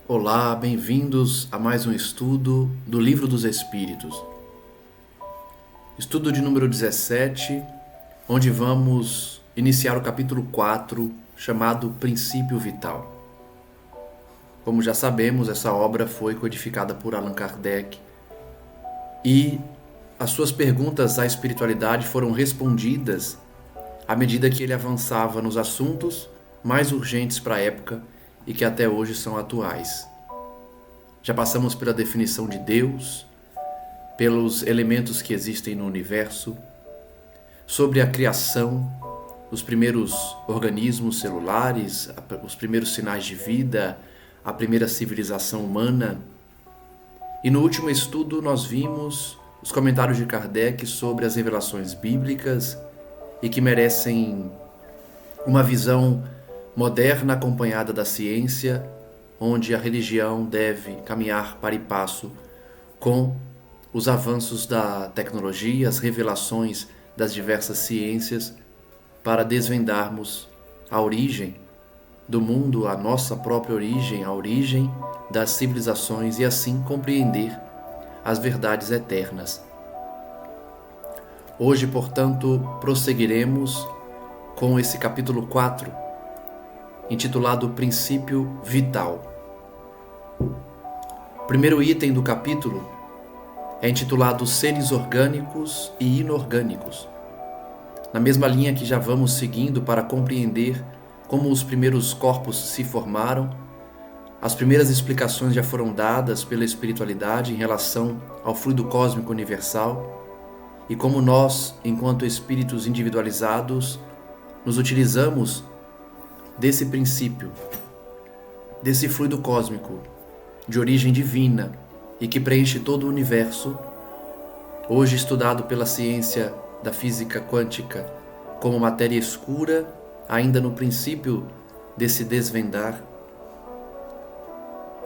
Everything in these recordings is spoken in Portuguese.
Olá, bem-vindos a mais um estudo do Livro dos Espíritos. Estudo de número 17, onde vamos iniciar o capítulo 4, chamado Princípio Vital. Como já sabemos, essa obra foi codificada por Allan Kardec e as suas perguntas à espiritualidade foram respondidas à medida que ele avançava nos assuntos mais urgentes para a época e que até hoje são atuais. Já passamos pela definição de Deus, pelos elementos que existem no universo, sobre a criação, os primeiros organismos celulares, os primeiros sinais de vida, a primeira civilização humana. E no último estudo nós vimos os comentários de Kardec sobre as revelações bíblicas e que merecem uma visão moderna acompanhada da ciência, onde a religião deve caminhar para e passo com os avanços da tecnologia, as revelações das diversas ciências, para desvendarmos a origem do mundo, a nossa própria origem, a origem das civilizações e assim compreender as verdades eternas. Hoje, portanto, prosseguiremos com esse capítulo 4, intitulado Princípio Vital. O primeiro item do capítulo é intitulado Seres Orgânicos e Inorgânicos, na mesma linha que já vamos seguindo para compreender como os primeiros corpos se formaram. As primeiras explicações já foram dadas pela espiritualidade em relação ao fluido cósmico universal e como nós, enquanto espíritos individualizados, nos utilizamos desse princípio, desse fluido cósmico de origem divina e que preenche todo o universo, hoje estudado pela ciência da física quântica como matéria escura, ainda no princípio desse desvendar.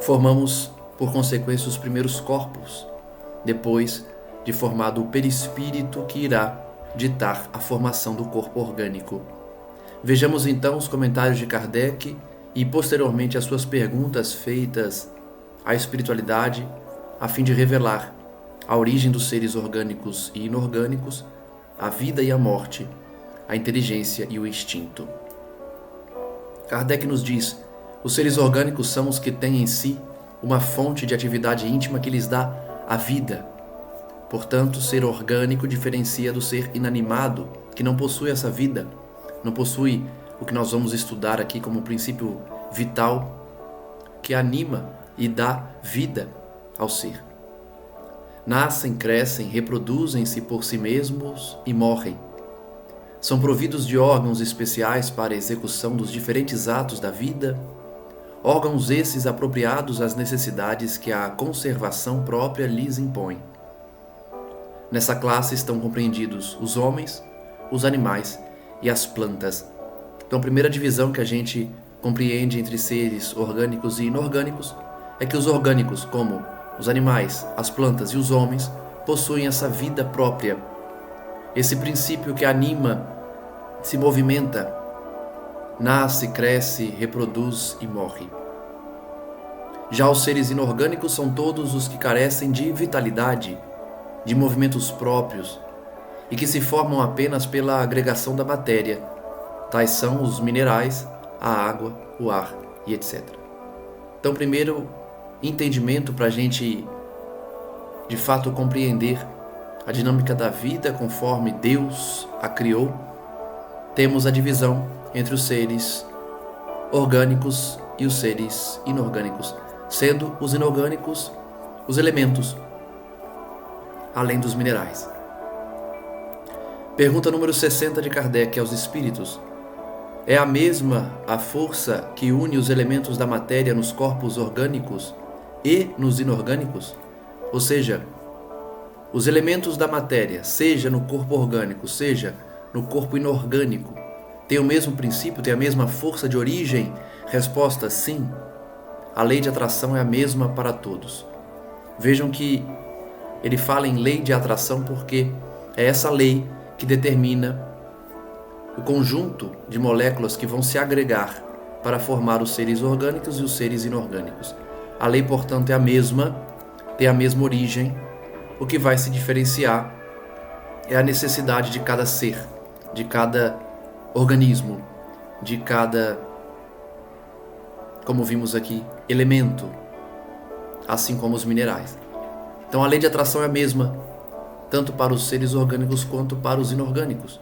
Formamos, por consequência, os primeiros corpos, depois de formado o perispírito que irá ditar a formação do corpo orgânico. Vejamos então os comentários de Kardec e posteriormente as suas perguntas feitas à espiritualidade a fim de revelar a origem dos seres orgânicos e inorgânicos, a vida e a morte, a inteligência e o instinto. Kardec nos diz: os seres orgânicos são os que têm em si uma fonte de atividade íntima que lhes dá a vida. Portanto, ser orgânico diferencia do ser inanimado, que não possui essa vida, não possui o que nós vamos estudar aqui como princípio vital, que anima e dá vida ao ser. Nascem, crescem, reproduzem-se por si mesmos e morrem. São providos de órgãos especiais para a execução dos diferentes atos da vida, órgãos esses apropriados às necessidades que a conservação própria lhes impõe. Nessa classe estão compreendidos os homens, os animais e as plantas. Então, a primeira divisão que a gente compreende entre seres orgânicos e inorgânicos é que os orgânicos, como os animais, as plantas e os homens, possuem essa vida própria, esse princípio que anima, se movimenta, nasce, cresce, reproduz e morre. Já os seres inorgânicos são todos os que carecem de vitalidade, de movimentos próprios e que se formam apenas pela agregação da matéria. Tais são os minerais, a água, o ar e etc. Então, primeiro entendimento para a gente de fato compreender a dinâmica da vida conforme Deus a criou, temos a divisão entre os seres orgânicos e os seres inorgânicos, sendo os inorgânicos os elementos, além dos minerais. Pergunta número 60 de Kardec aos espíritos: é a mesma a força que une os elementos da matéria nos corpos orgânicos e nos inorgânicos? Ou seja, os elementos da matéria, seja no corpo orgânico, seja no corpo inorgânico, têm o mesmo princípio, têm a mesma força de origem? Resposta: sim. A lei de atração é a mesma para todos. Vejam que ele fala em lei de atração porque é essa lei que determina o conjunto de moléculas que vão se agregar para formar os seres orgânicos e os seres inorgânicos. A lei, portanto, é a mesma, tem a mesma origem. O que vai se diferenciar é a necessidade de cada ser, de cada organismo, de cada, como vimos aqui, elemento, assim como os minerais. Então a lei de atração é a mesma, tanto para os seres orgânicos quanto para os inorgânicos.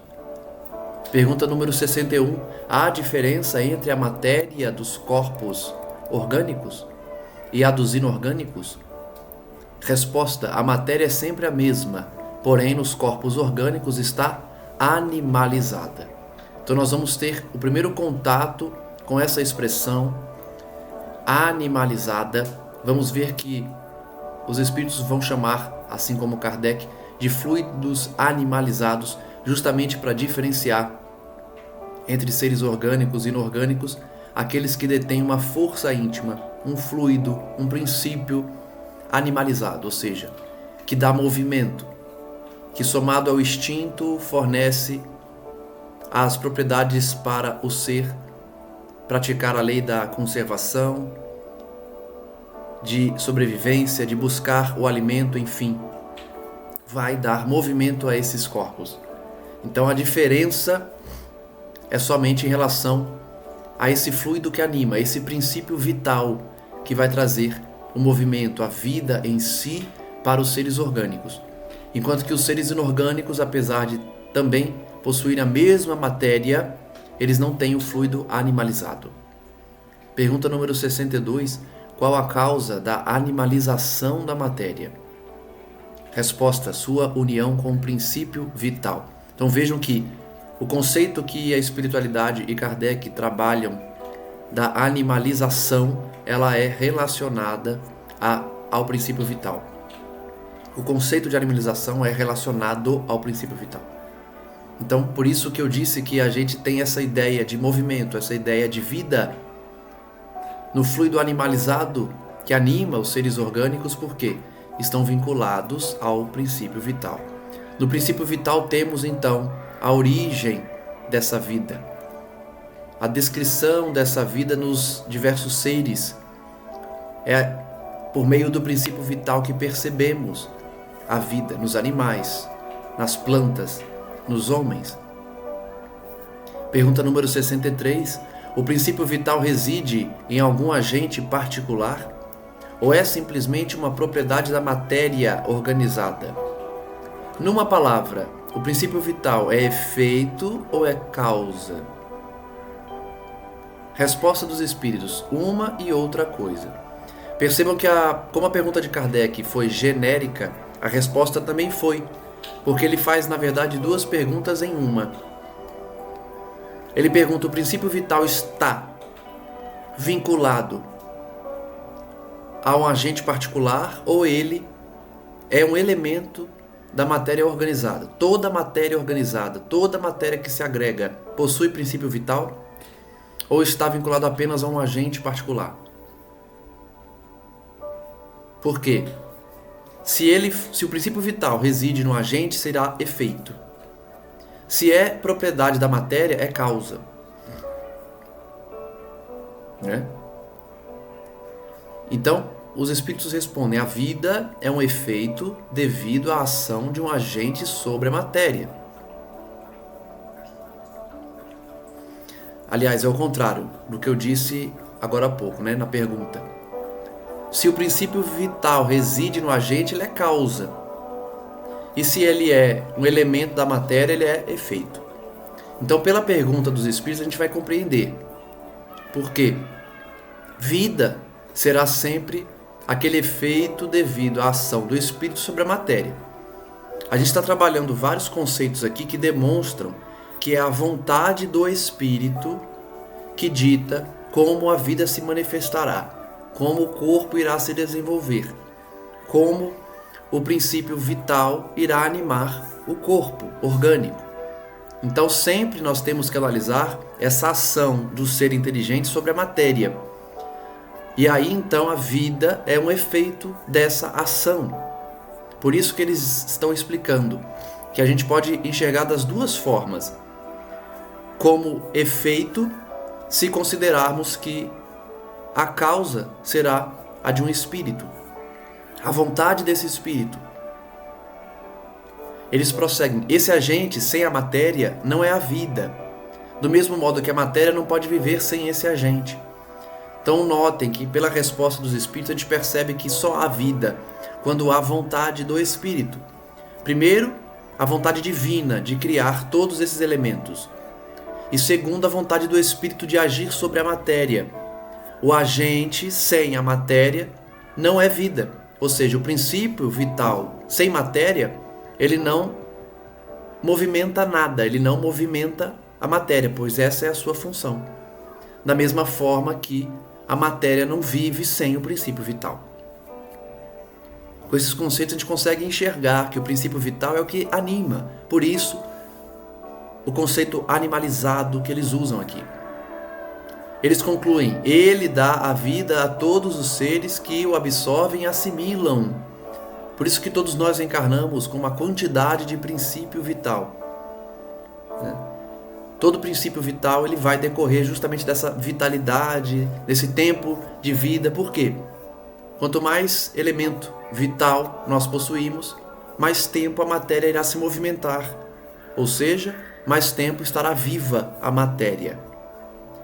Pergunta número 61. Há diferença entre a matéria dos corpos orgânicos e a dos inorgânicos? Resposta: a matéria é sempre a mesma, porém nos corpos orgânicos está animalizada. Então nós vamos ter o primeiro contato com essa expressão animalizada. Vamos ver que os espíritos vão chamar, assim como Kardec, de fluidos animalizados, justamente para diferenciar entre seres orgânicos e inorgânicos, aqueles que detêm uma força íntima, um fluido, um princípio animalizado, ou seja, que dá movimento, que somado ao instinto fornece as propriedades para o ser praticar a lei da conservação, de sobrevivência, de buscar o alimento, enfim, vai dar movimento a esses corpos. Então a diferença é somente em relação a esse fluido que anima, esse princípio vital que vai trazer o movimento, a vida em si para os seres orgânicos. Enquanto que os seres inorgânicos, apesar de também possuírem a mesma matéria, eles não têm o fluido animalizado. Pergunta número 62. Qual a causa da animalização da matéria? Resposta: sua união com o princípio vital. Então vejam que o conceito que a espiritualidade e Kardec trabalham da animalização, ela é relacionada ao princípio vital. O conceito de animalização é relacionado ao princípio vital. Então, por isso que eu disse que a gente tem essa ideia de movimento, essa ideia de vida no fluido animalizado que anima os seres orgânicos, porque estão vinculados ao princípio vital. No princípio vital temos então a origem dessa vida, a descrição dessa vida nos diversos seres. É por meio do princípio vital que percebemos a vida nos animais, nas plantas, nos homens. Pergunta número 63. O princípio vital reside em algum agente particular ou é simplesmente uma propriedade da matéria organizada? Numa palavra, o princípio vital é efeito ou é causa? Resposta dos espíritos: uma e outra coisa. Percebam que como a pergunta de Kardec foi genérica, a resposta também foi, porque ele faz, na verdade, duas perguntas em uma. Ele pergunta: o princípio vital está vinculado a um agente particular ou ele é um elemento da matéria organizada? Toda matéria organizada, toda matéria que se agrega, possui princípio vital ou está vinculado apenas a um agente particular? Por quê? Se o princípio vital reside no agente, será efeito. Se é propriedade da matéria, é causa. Né? Então, os espíritos respondem: a vida é um efeito devido à ação de um agente sobre a matéria. Aliás, é o contrário do que eu disse agora há pouco, né, na pergunta. Se o princípio vital reside no agente, ele é causa. E se ele é um elemento da matéria, ele é efeito. Então, pela pergunta dos espíritos, a gente vai compreender. Porque vida será sempre aquele efeito devido à ação do espírito sobre a matéria. A gente está trabalhando vários conceitos aqui que demonstram que é a vontade do espírito que dita como a vida se manifestará, como o corpo irá se desenvolver, como o princípio vital irá animar o corpo orgânico. Então sempre nós temos que analisar essa ação do ser inteligente sobre a matéria. E aí então a vida é um efeito dessa ação. Por isso que eles estão explicando que a gente pode enxergar das duas formas. Como efeito, se considerarmos que a causa será a de um espírito. A vontade desse espírito. Eles prosseguem. Esse agente sem a matéria não é a vida. Do mesmo modo que a matéria não pode viver sem esse agente. Então notem que pela resposta dos espíritos a gente percebe que só há vida quando há vontade do espírito. Primeiro, a vontade divina de criar todos esses elementos. E segundo, a vontade do espírito de agir sobre a matéria. O agente sem a matéria não é vida. Ou seja, o princípio vital sem matéria, ele não movimenta nada, ele não movimenta a matéria, pois essa é a sua função. Da mesma forma que a matéria não vive sem o princípio vital. Com esses conceitos a gente consegue enxergar que o princípio vital é o que anima. Por isso, o conceito animalizado que eles usam aqui. Eles concluem, ele dá a vida a todos os seres que o absorvem e assimilam. Por isso que todos nós encarnamos com uma quantidade de princípio vital. Todo princípio vital ele vai decorrer justamente dessa vitalidade, desse tempo de vida. Por quê? Quanto mais elemento vital nós possuímos, mais tempo a matéria irá se movimentar. Ou seja, mais tempo estará viva a matéria.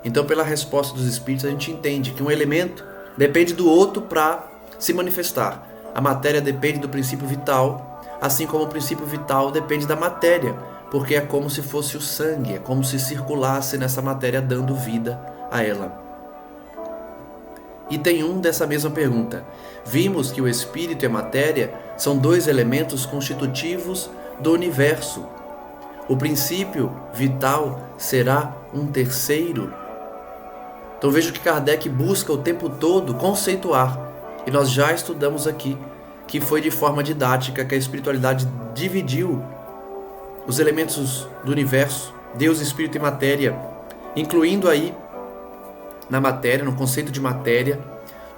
Então, pela resposta dos espíritos, a gente entende que um elemento depende do outro para se manifestar. A matéria depende do princípio vital, assim como o princípio vital depende da matéria, porque é como se fosse o sangue, é como se circulasse nessa matéria dando vida a ela. Item 1 dessa mesma pergunta. Vimos que o espírito e a matéria são dois elementos constitutivos do universo. O princípio vital será um terceiro? Então vejo que Kardec busca o tempo todo conceituar. E nós já estudamos aqui que foi de forma didática que a espiritualidade dividiu os elementos do universo, Deus, Espírito e matéria, incluindo aí na matéria, no conceito de matéria,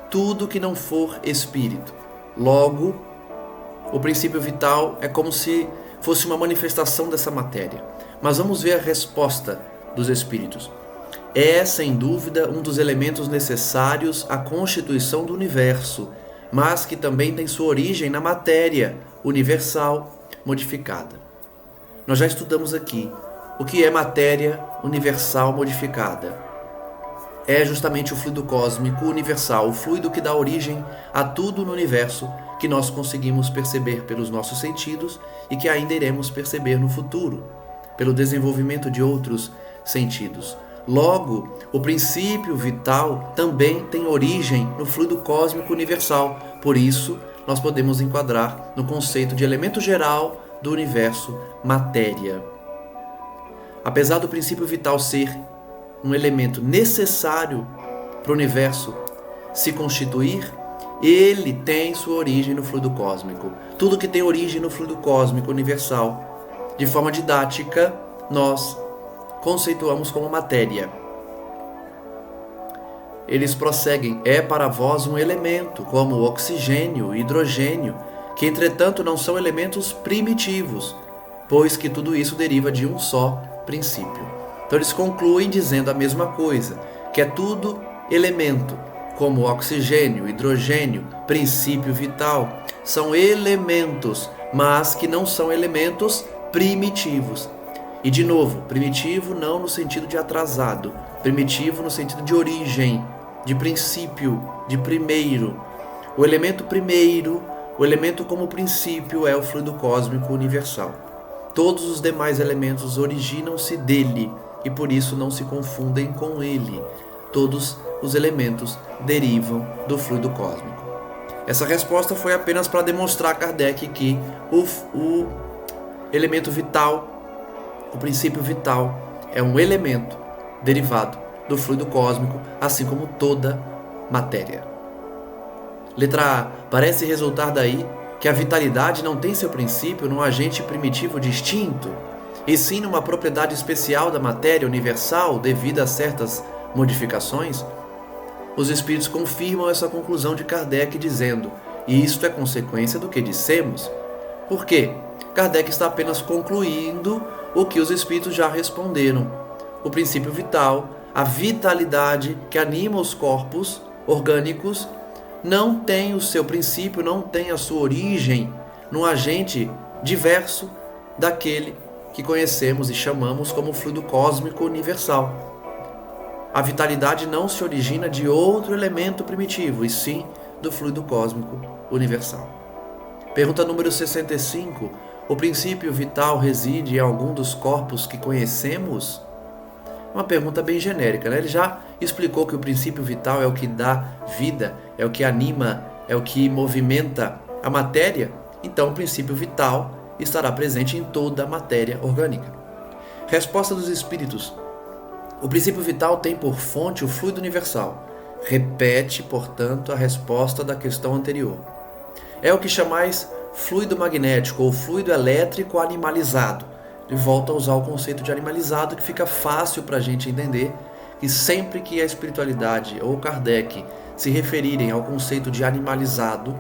tudo que não for espírito. Logo, o princípio vital é como se fosse uma manifestação dessa matéria. Mas vamos ver a resposta dos espíritos. É, sem dúvida, um dos elementos necessários à constituição do universo, mas que também tem sua origem na matéria universal modificada. Nós já estudamos aqui o que é matéria universal modificada. É justamente o fluido cósmico universal, o fluido que dá origem a tudo no universo que nós conseguimos perceber pelos nossos sentidos e que ainda iremos perceber no futuro, pelo desenvolvimento de outros sentidos. Logo, o princípio vital também tem origem no fluido cósmico universal. Por isso, nós podemos enquadrar no conceito de elemento geral do universo, matéria. Apesar do princípio vital ser um elemento necessário para o universo se constituir, ele tem sua origem no fluido cósmico. Tudo que tem origem no fluido cósmico universal, de forma didática, nós conceituamos como matéria. Eles prosseguem, é para vós um elemento, como o oxigênio e hidrogênio, que entretanto não são elementos primitivos, pois que tudo isso deriva de um só princípio. Então eles concluem dizendo a mesma coisa, que é tudo elemento, como oxigênio, hidrogênio, princípio vital, são elementos, mas que não são elementos primitivos. E de novo, primitivo não no sentido de atrasado, primitivo no sentido de origem, de princípio, de primeiro. O elemento primeiro, o elemento como princípio é o fluido cósmico universal. Todos os demais elementos originam-se dele e por isso não se confundem com ele. Todos os elementos derivam do fluido cósmico. Essa resposta foi apenas para demonstrar a Kardec que o elemento vital, o princípio vital, é um elemento derivado do fluido cósmico, assim como toda matéria. Letra A. Parece resultar daí que a vitalidade não tem seu princípio num agente primitivo distinto, e sim numa propriedade especial da matéria universal devido a certas modificações. Os espíritos confirmam essa conclusão de Kardec dizendo, e isto é consequência do que dissemos. Por quê? Kardec está apenas concluindo o que os espíritos já responderam. O princípio vital, a vitalidade que anima os corpos orgânicos, não tem o seu princípio, não tem a sua origem num agente diverso daquele que conhecemos e chamamos como fluido cósmico universal. A vitalidade não se origina de outro elemento primitivo, e sim do fluido cósmico universal. Pergunta número 65. O princípio vital reside em algum dos corpos que conhecemos? Uma pergunta bem genérica, né? Ele já explicou que o princípio vital é o que dá vida, é o que anima, é o que movimenta a matéria. Então, o princípio vital estará presente em toda a matéria orgânica. Resposta dos espíritos. O princípio vital tem por fonte o fluido universal. Repete, portanto, a resposta da questão anterior. É o que chamais fluido magnético ou fluido elétrico animalizado. Ele volta a usar o conceito de animalizado, que fica fácil para a gente entender que sempre que a espiritualidade ou Kardec se referirem ao conceito de animalizado,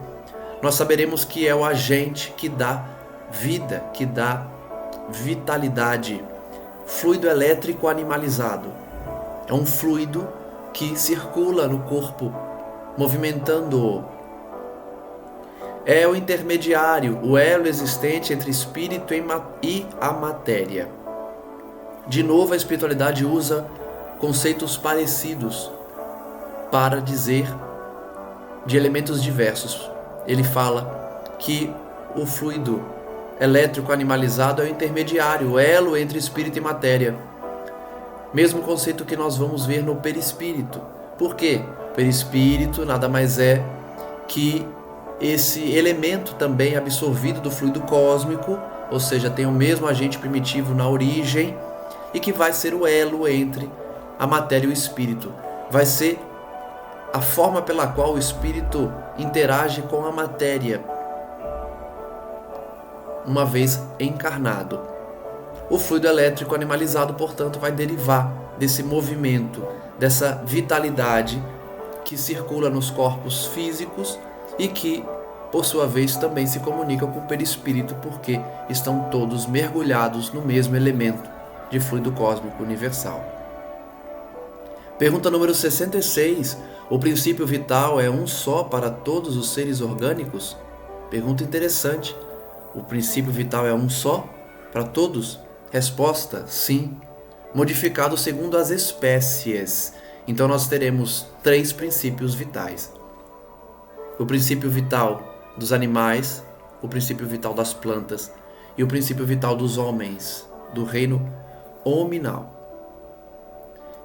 nós saberemos que é o agente que dá vida, que dá vitalidade. Fluido elétrico animalizado é um fluido que circula no corpo, movimentando-o. É o intermediário, o elo existente entre espírito e a matéria. De novo, a espiritualidade usa conceitos parecidos para dizer de elementos diversos. Ele fala que o fluido elétrico animalizado é o intermediário, o elo entre espírito e matéria. Mesmo conceito que nós vamos ver no perispírito. Por quê? O perispírito nada mais é que esse elemento também absorvido do fluido cósmico, ou seja, tem o mesmo agente primitivo na origem e que vai ser o elo entre a matéria e o espírito. Vai ser a forma pela qual o espírito interage com a matéria, uma vez encarnado. O fluido elétrico animalizado, portanto, vai derivar desse movimento, dessa vitalidade que circula nos corpos físicos e que, por sua vez, também se comunica com o perispírito, porque estão todos mergulhados no mesmo elemento de fluido cósmico universal. Pergunta número 66. O princípio vital é um só para todos os seres orgânicos? Pergunta interessante. O princípio vital é um só para todos? Resposta: sim. Modificado segundo as espécies. Então nós teremos 3 princípios vitais. O princípio vital dos animais, o princípio vital das plantas e o princípio vital dos homens, do reino hominal.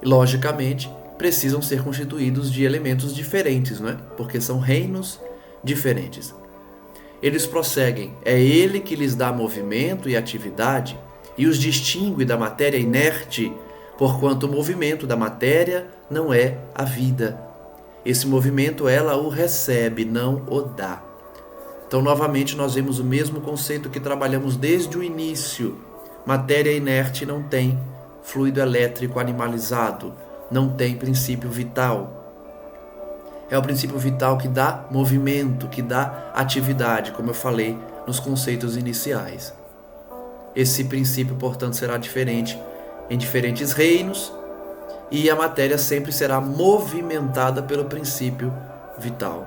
Logicamente, precisam ser constituídos de elementos diferentes, não é? Porque são reinos diferentes. Eles prosseguem, é ele que lhes dá movimento e atividade e os distingue da matéria inerte, porquanto o movimento da matéria não é a vida. Esse movimento ela o recebe, não o dá. Então, novamente, nós vemos o mesmo conceito que trabalhamos desde o início. Matéria inerte não tem fluido elétrico animalizado, não tem princípio vital. É o princípio vital que dá movimento, que dá atividade, como eu falei nos conceitos iniciais. Esse princípio, portanto, será diferente em diferentes reinos e a matéria sempre será movimentada pelo princípio vital.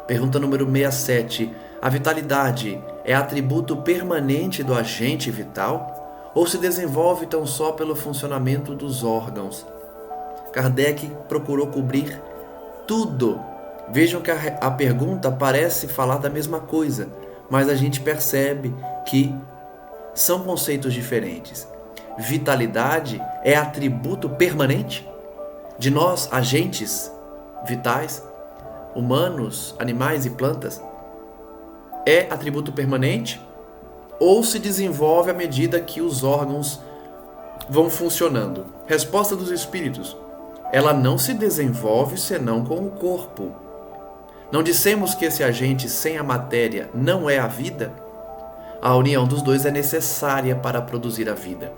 Pergunta número 67. A vitalidade é atributo permanente do agente vital ou se desenvolve tão só pelo funcionamento dos órgãos? Kardec procurou cobrir tudo. Vejam que a pergunta parece falar da mesma coisa, mas a gente percebe que são conceitos diferentes. Vitalidade é atributo permanente de nós, agentes vitais, humanos, animais e plantas? É atributo permanente ou se desenvolve à medida que os órgãos vão funcionando? Resposta dos espíritos: ela não se desenvolve senão com o corpo. Não dissemos que esse agente sem a matéria não é a vida? A união dos dois é necessária para produzir a vida.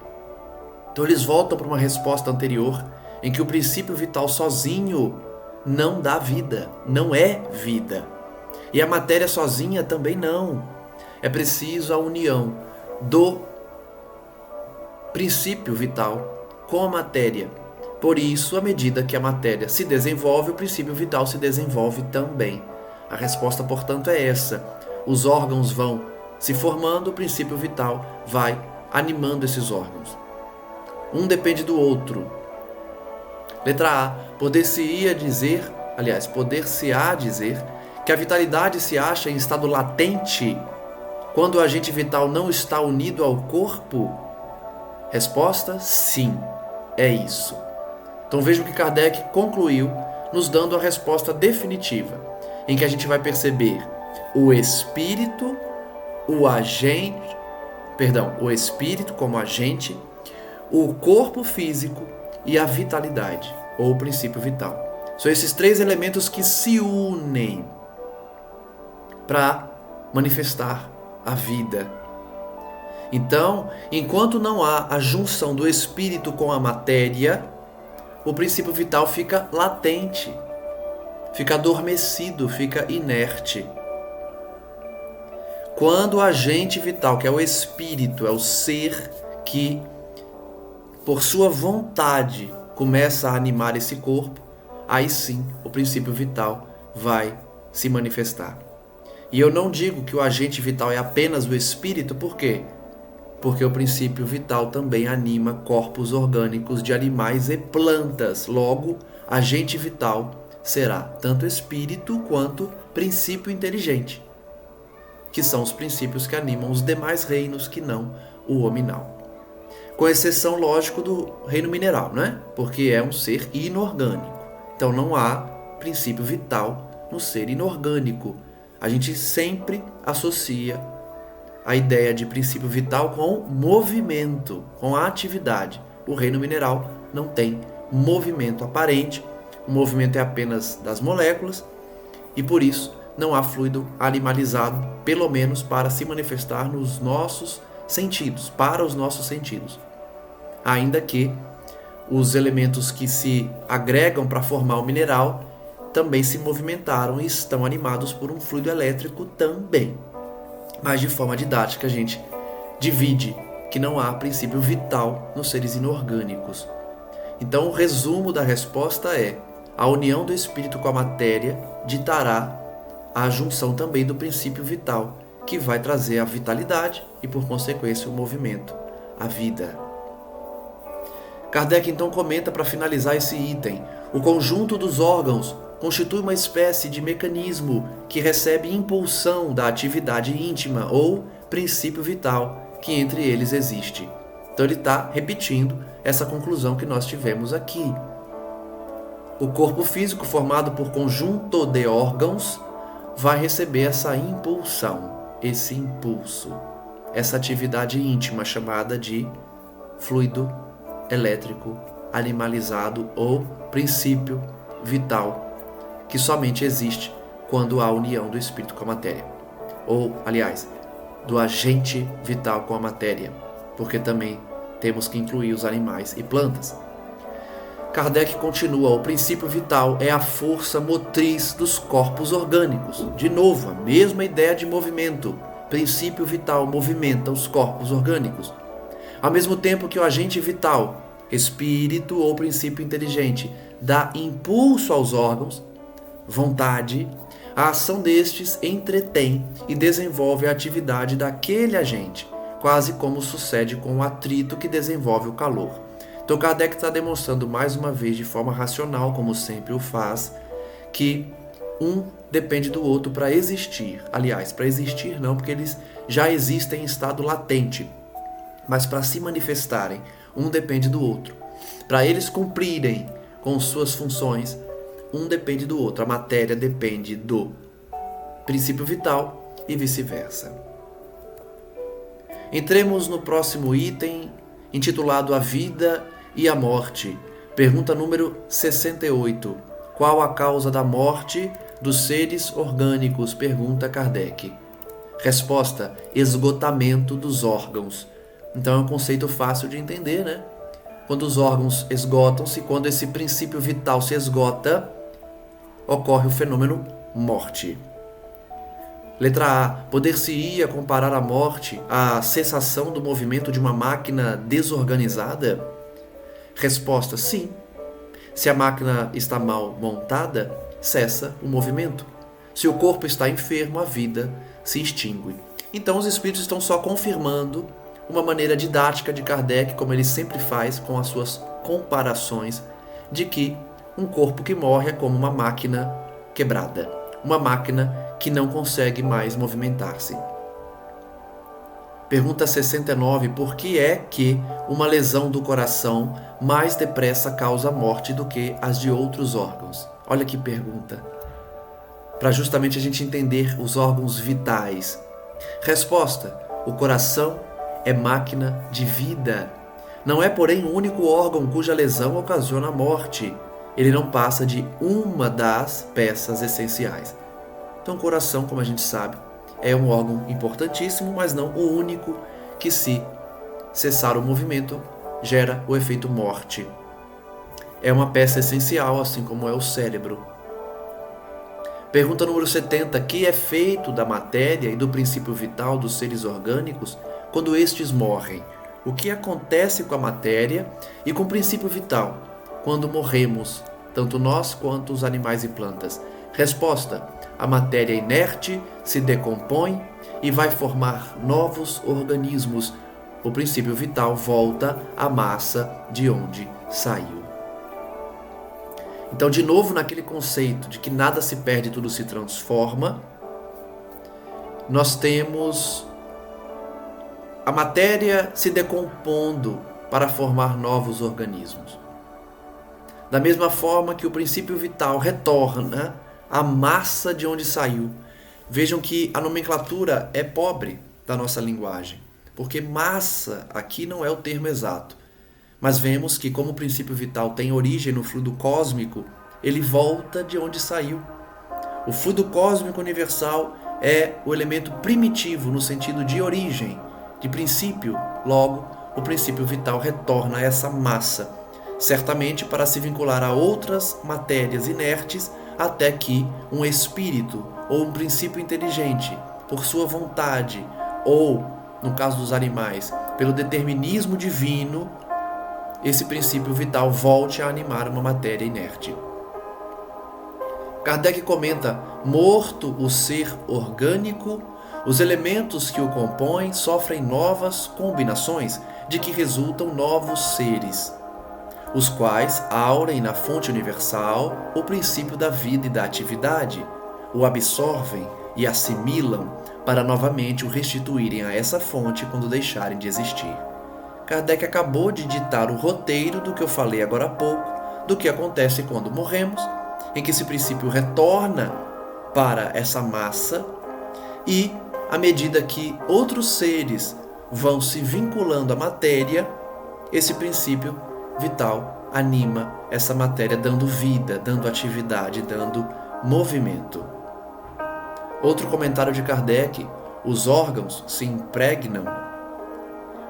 Então eles voltam para uma resposta anterior, em que o princípio vital sozinho não dá vida, não é vida. E a matéria sozinha também não. É preciso a união do princípio vital com a matéria Por isso, à medida que a matéria se desenvolve, o princípio vital se desenvolve também. A resposta, portanto, é essa. Os órgãos vão se formando, o princípio vital vai animando esses órgãos. Um depende do outro. Letra A. Poder-se-á dizer que a vitalidade se acha em estado latente quando o agente vital não está unido ao corpo? Resposta: sim, é isso. Então vejam que Kardec concluiu nos dando a resposta definitiva, em que a gente vai perceber o espírito como agente, o corpo físico e a vitalidade, ou o princípio vital. São esses três elementos que se unem para manifestar a vida. Então, enquanto não há a junção do espírito com a matéria, o princípio vital fica latente, fica adormecido, fica inerte. Quando o agente vital, que é o espírito, é o ser que, por sua vontade, começa a animar esse corpo, aí sim o princípio vital vai se manifestar. E eu não digo que o agente vital é apenas o espírito, por quê? Porque o princípio vital também anima corpos orgânicos de animais e plantas. Logo, agente vital será tanto espírito quanto princípio inteligente, que são os princípios que animam os demais reinos que não o hominal. Com exceção, lógico, do reino mineral, né? Porque é um ser inorgânico. Então não há princípio vital no ser inorgânico. A gente sempre associa a ideia de princípio vital com movimento, com a atividade. O reino mineral não tem movimento aparente, o movimento é apenas das moléculas e por isso não há fluido animalizado, pelo menos para se manifestar nos nossos sentidos, para os nossos sentidos. Ainda que os elementos que se agregam para formar o mineral também se movimentaram e estão animados por um fluido elétrico também. Mas de forma didática a gente divide que não há princípio vital nos seres inorgânicos. Então o resumo da resposta é: a união do espírito com a matéria ditará a junção também do princípio vital, que vai trazer a vitalidade e por consequência o movimento, a vida. Kardec então comenta para finalizar esse item: o conjunto dos órgãos constitui uma espécie de mecanismo que recebe impulsão da atividade íntima ou princípio vital que entre eles existe. Então ele está repetindo essa conclusão que nós tivemos aqui. O corpo físico, formado por conjunto de órgãos, vai receber essa impulsão, esse impulso, essa atividade íntima chamada de fluido elétrico animalizado ou princípio vital, que somente existe quando há união do espírito com a matéria. Ou, aliás, do agente vital com a matéria, porque também temos que incluir os animais e plantas. Kardec continua: o princípio vital é a força motriz dos corpos orgânicos. De novo, a mesma ideia de movimento. Princípio vital movimenta os corpos orgânicos. Ao mesmo tempo que o agente vital, espírito ou princípio inteligente, dá impulso aos órgãos, vontade, a ação destes entretém e desenvolve a atividade daquele agente, quase como sucede com o atrito que desenvolve o calor. Então Kardec está demonstrando mais uma vez de forma racional, como sempre o faz, que um depende do outro para existir. Aliás, para existir não, porque eles já existem em estado latente, mas para se manifestarem, um depende do outro. Para eles cumprirem com suas funções, um depende do outro. A matéria depende do princípio vital e vice-versa. Entremos no próximo item, intitulado A Vida e a Morte. Pergunta número 68. Qual a causa da morte dos seres orgânicos? Pergunta Kardec. Resposta: esgotamento dos órgãos. Então é um conceito fácil de entender, né? Quando os órgãos esgotam-se, quando esse princípio vital se esgota, ocorre o fenômeno morte. Letra A. Poder-se-ia comparar a morte à cessação do movimento de uma máquina desorganizada? Resposta: sim. Se a máquina está mal montada, cessa o movimento. Se o corpo está enfermo, a vida se extingue. Então os espíritos estão só confirmando uma maneira didática de Kardec, como ele sempre faz com as suas comparações, de que um corpo que morre é como uma máquina quebrada, uma máquina que não consegue mais movimentar-se. Pergunta 69. Por que é que uma lesão do coração mais depressa causa morte do que as de outros órgãos? Olha que pergunta. Para justamente a gente entender os órgãos vitais. Resposta: o coração é máquina de vida. Não é, porém, o único órgão cuja lesão ocasiona a morte. Ele não passa de uma das peças essenciais. Então, o coração, como a gente sabe, é um órgão importantíssimo, mas não o único que, se cessar o movimento, gera o efeito morte. É uma peça essencial, assim como é o cérebro. Pergunta número 70. Que é feito da matéria e do princípio vital dos seres orgânicos quando estes morrem? O que acontece com a matéria e com o princípio vital quando morremos, tanto nós quanto os animais e plantas? Resposta: a matéria inerte se decompõe e vai formar novos organismos. O princípio vital volta à massa de onde saiu. Então, de novo, naquele conceito de que nada se perde, tudo se transforma, nós temos a matéria se decompondo para formar novos organismos. Da mesma forma que o princípio vital retorna à massa de onde saiu. Vejam que a nomenclatura é pobre da nossa linguagem, porque massa aqui não é o termo exato. Mas vemos que, como o princípio vital tem origem no fluido cósmico, ele volta de onde saiu. O fluido cósmico universal é o elemento primitivo no sentido de origem, de princípio. Logo, o princípio vital retorna a essa massa, certamente para se vincular a outras matérias inertes, até que um espírito ou um princípio inteligente, por sua vontade, ou, no caso dos animais, pelo determinismo divino, esse princípio vital volte a animar uma matéria inerte. Kardec comenta: morto o ser orgânico, os elementos que o compõem sofrem novas combinações, de que resultam novos seres, os quais aurem na fonte universal o princípio da vida e da atividade, o absorvem e assimilam para novamente o restituírem a essa fonte quando deixarem de existir. Kardec acabou de ditar o roteiro do que eu falei agora há pouco, do que acontece quando morremos, em que esse princípio retorna para essa massa e, à medida que outros seres vão se vinculando à matéria, esse princípio vital anima essa matéria, dando vida, dando atividade, dando movimento. Outro comentário de Kardec: os órgãos se impregnam,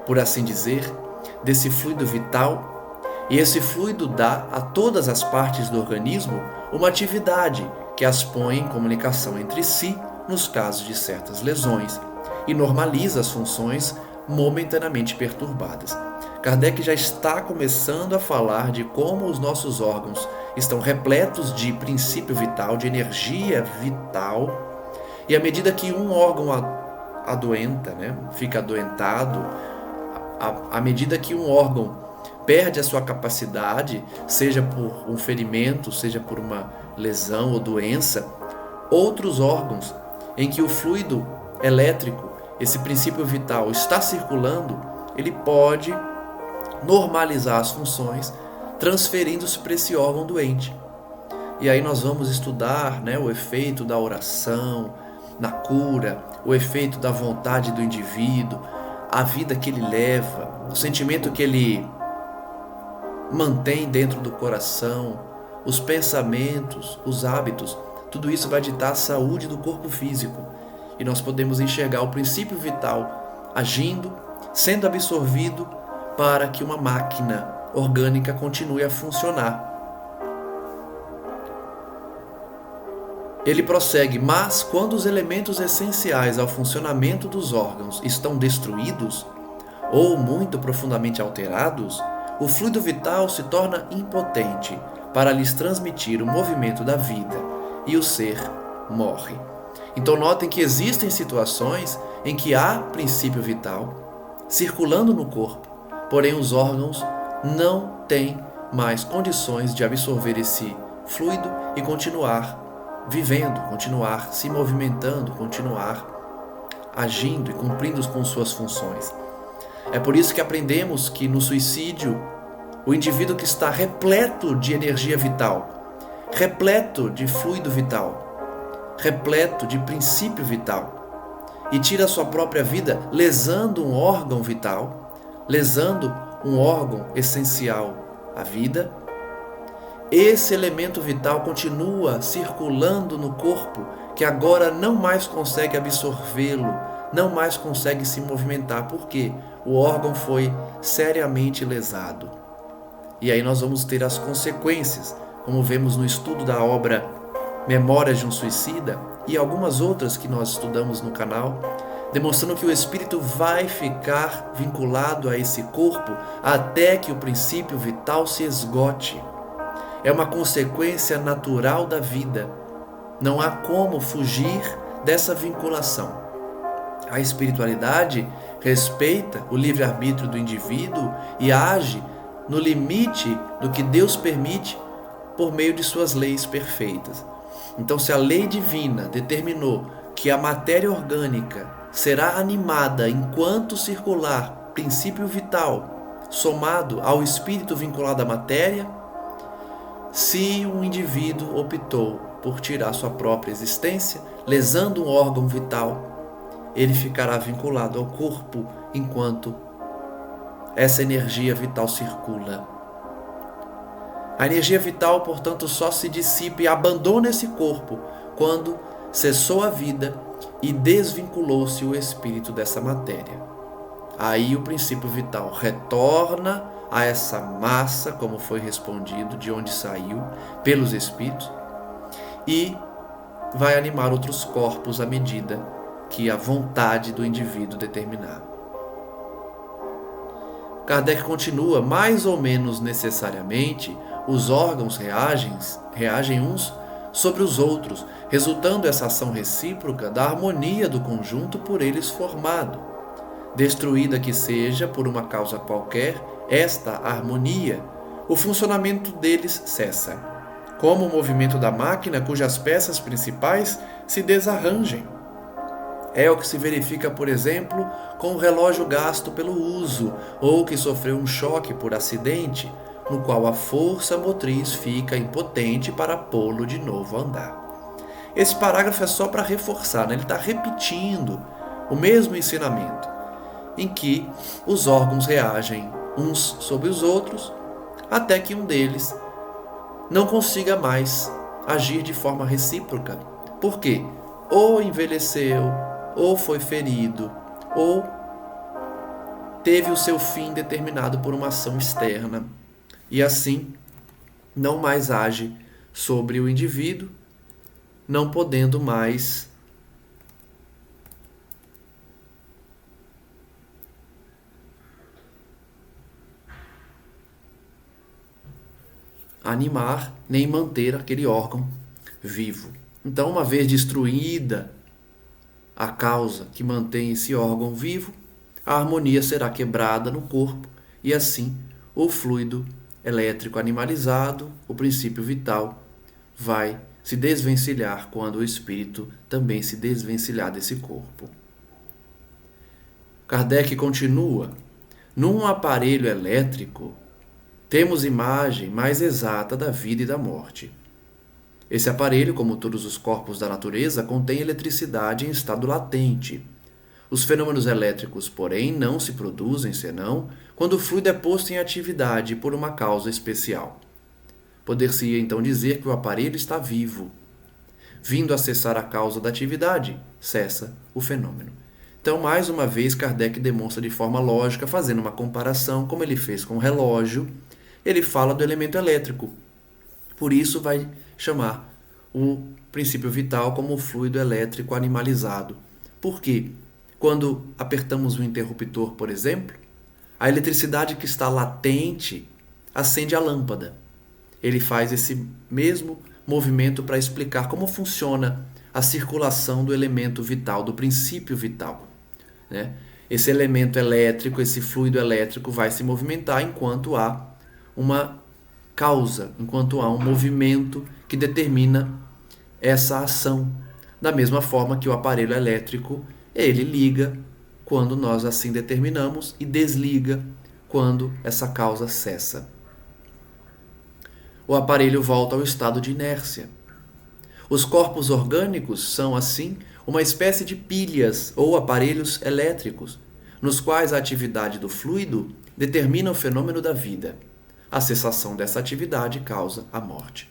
por assim dizer, desse fluido vital, e esse fluido dá a todas as partes do organismo uma atividade que as põe em comunicação entre si nos casos de certas lesões e normaliza as funções momentaneamente perturbadas. Kardec já está começando a falar de como os nossos órgãos estão repletos de princípio vital, de energia vital, e à medida que um órgão adoenta, fica adoentado, à medida que um órgão perde a sua capacidade, seja por um ferimento, seja por uma lesão ou doença, outros órgãos em que o fluido elétrico, esse princípio vital, está circulando, ele pode normalizar as funções, transferindo-se para esse órgão doente. E aí nós vamos estudar o efeito da oração na cura, o efeito da vontade do indivíduo, a vida que ele leva, o sentimento que ele mantém dentro do coração, os pensamentos, os hábitos. Tudo isso vai ditar a saúde do corpo físico. E nós podemos enxergar o princípio vital agindo, sendo absorvido para que uma máquina orgânica continue a funcionar. Ele prossegue: mas quando os elementos essenciais ao funcionamento dos órgãos estão destruídos ou muito profundamente alterados, o fluido vital se torna impotente, para lhes transmitir o movimento da vida e o ser morre. Então notem que existem situações em que há princípio vital circulando no corpo, porém os órgãos não têm mais condições de absorver esse fluido e continuar vivendo, continuar se movimentando, continuar agindo e cumprindo com suas funções. É por isso que aprendemos que no suicídio, o indivíduo que está repleto de energia vital, repleto de fluido vital, repleto de princípio vital, e tira a sua própria vida lesando um órgão vital, lesando um órgão essencial à vida, esse elemento vital continua circulando no corpo, que agora não mais consegue absorvê-lo, não mais consegue se movimentar, porque o órgão foi seriamente lesado. E aí nós vamos ter as consequências, como vemos no estudo da obra Memórias de um Suicida e algumas outras que nós estudamos no canal, demonstrando que o espírito vai ficar vinculado a esse corpo até que o princípio vital se esgote. É uma consequência natural da vida. Não há como fugir dessa vinculação. A espiritualidade respeita o livre-arbítrio do indivíduo e age no limite do que Deus permite por meio de suas leis perfeitas. Então, se a lei divina determinou que a matéria orgânica será animada enquanto circular princípio vital somado ao espírito vinculado à matéria, se um indivíduo optou por tirar sua própria existência, lesando um órgão vital, ele ficará vinculado ao corpo enquanto essa energia vital circula. A energia vital, portanto, só se dissipa e abandona esse corpo quando cessou a vida e desvinculou-se o espírito dessa matéria. Aí o princípio vital retorna a essa massa, como foi respondido, de onde saiu, pelos espíritos, e vai animar outros corpos à medida que a vontade do indivíduo determinar. Kardec continua, mais ou menos necessariamente, os órgãos reagem uns sobre os outros, resultando essa ação recíproca da harmonia do conjunto por eles formado. Destruída que seja, por uma causa qualquer, esta harmonia, o funcionamento deles cessa, como o movimento da máquina cujas peças principais se desarranjem. É o que se verifica, por exemplo, com o relógio gasto pelo uso, ou que sofreu um choque por acidente, no qual a força motriz fica impotente para pô-lo de novo a andar. Esse parágrafo é só para reforçar, ele está repetindo o mesmo ensinamento, em que os órgãos reagem uns sobre os outros, até que um deles não consiga mais agir de forma recíproca. Por quê? Ou envelheceu, ou foi ferido, ou teve o seu fim determinado por uma ação externa, e assim não mais age sobre o indivíduo, não podendo mais animar nem manter aquele órgão vivo. Então, uma vez destruída a causa que mantém esse órgão vivo, a harmonia será quebrada no corpo e assim o fluido elétrico animalizado, o princípio vital, vai se desvencilhar quando o espírito também se desvencilhar desse corpo. Kardec continua: num aparelho elétrico, temos imagem mais exata da vida e da morte. Esse aparelho, como todos os corpos da natureza, contém eletricidade em estado latente. Os fenômenos elétricos, porém, não se produzem senão quando o fluido é posto em atividade por uma causa especial. Poder-se-ia então dizer que o aparelho está vivo. Vindo a cessar a causa da atividade, cessa o fenômeno. Então, mais uma vez, Kardec demonstra de forma lógica, fazendo uma comparação, como ele fez com o relógio, ele fala do elemento elétrico. Por isso vai chamar o princípio vital como o fluido elétrico animalizado. Por quê? Quando apertamos o interruptor, por exemplo, a eletricidade que está latente acende a lâmpada. ele faz esse mesmo movimento para explicar como funciona a circulação do elemento vital, do princípio vital, né? Esse elemento elétrico, esse fluido elétrico vai se movimentar enquanto há uma causa, enquanto há um movimento que determina essa ação. Da mesma forma que o aparelho elétrico, ele liga quando nós assim determinamos e desliga quando essa causa cessa. O aparelho volta ao estado de inércia. Os corpos orgânicos são, assim, uma espécie de pilhas ou aparelhos elétricos, nos quais a atividade do fluido determina o fenômeno da vida. A cessação dessa atividade causa a morte.